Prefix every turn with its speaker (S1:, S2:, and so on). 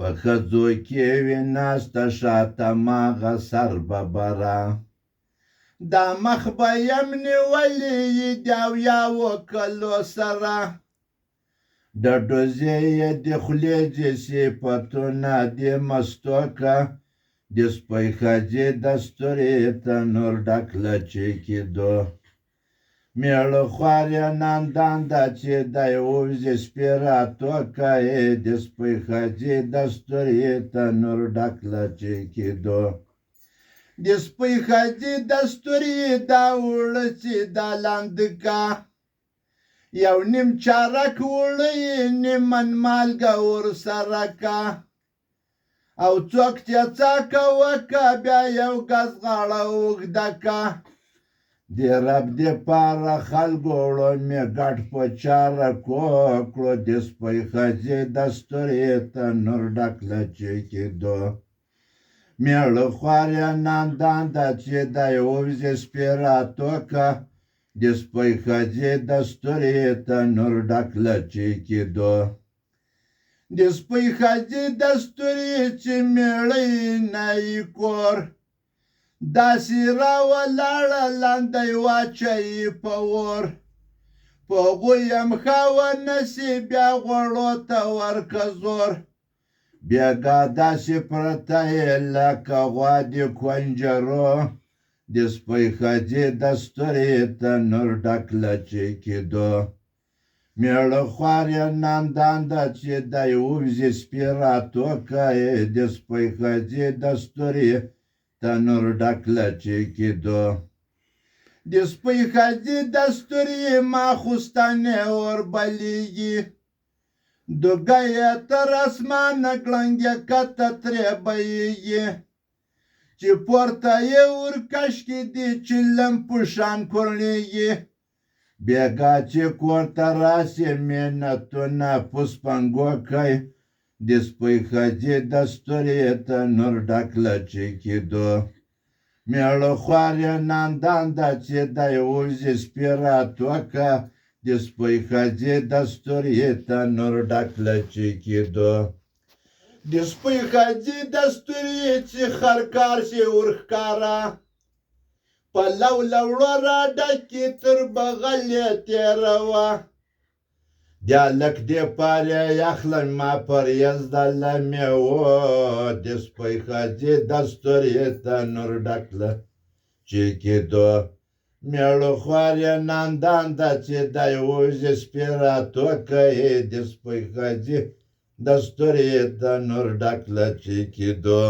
S1: په ښځو کې وي ناسته شاته ماغه سر ببره دا مخ به یم نیولی یې د اویاوو کلو سره د ډوزې یې د خولې دې صفتونه دې مستوکه د سپی ښځې دستورې تنور ډک له چیکېدو میړه خوار یې ناندان ده چې دی ووځي سپېره توکه یې د سپی ښځې دستورې تنور ډک له چیکېدو د سپی ښځې دستورې دا وړه چې دا لاندکه یو نیم چارک وړه یې نیمن مالګه ورسره که او څوک چې څاکه وکه بیا یو ګز غاړه اوږده که د رب دپاره خلکو وړو مې ګډ په چاره کوکړو د سپی ښځې دستورې تنور ډک له چیکېدو میړه خوار یې ناندان ده چې دی ووځي سپېره توکه د سپی ښځې دستورې تنور ډک له چیکېدو د سپی ښځې دستورې چې میړه یې نایي کور داسې راولاړه لاندی واچوي په اور په هغوی یم ښه ونه سي بیا غوړو ته ورکه زور بېګا داسې پرته یې لکه غوا د کونجرو د سپی ښځې دستورې تنور ډک له چیکېدو میړه خوار یې ناندان ده چې دی ووځي سپېره توکه یې د سپی ښځې دستورې تنور ډک له چیکېدو د سپی ښځې دستورې ماخوستنې وربلیږي دوګه یې تر اسمانه کړنګې کته ترې بهیږي چې پورته یې ورکش کړي چې لمپو شان کورنیږي بېګا چې کور ته راسي مینتونه په سپنګو کوي د سپی ښځې دستورې تنور ډک له چیکېدو میړه خوار یې ناندان ده چې دی ووځي سپېره توکه د سپی ښځې دستورې تنور ډک له چیکېدو د سپی ښځې دستورې چې خرکار شي ورښکاره په لو لوړو راډکې تر بغل یې تېروه دیالک دې پارې یخلم ما پر یزدله میوه د سپی ښځې دستورې تنور ډک له چیکېدو میړه خوار یې ناندان ده چې دی ووځي سپېره توکه یې د سپی ښځې دستورې تنور ډک له چیکېدو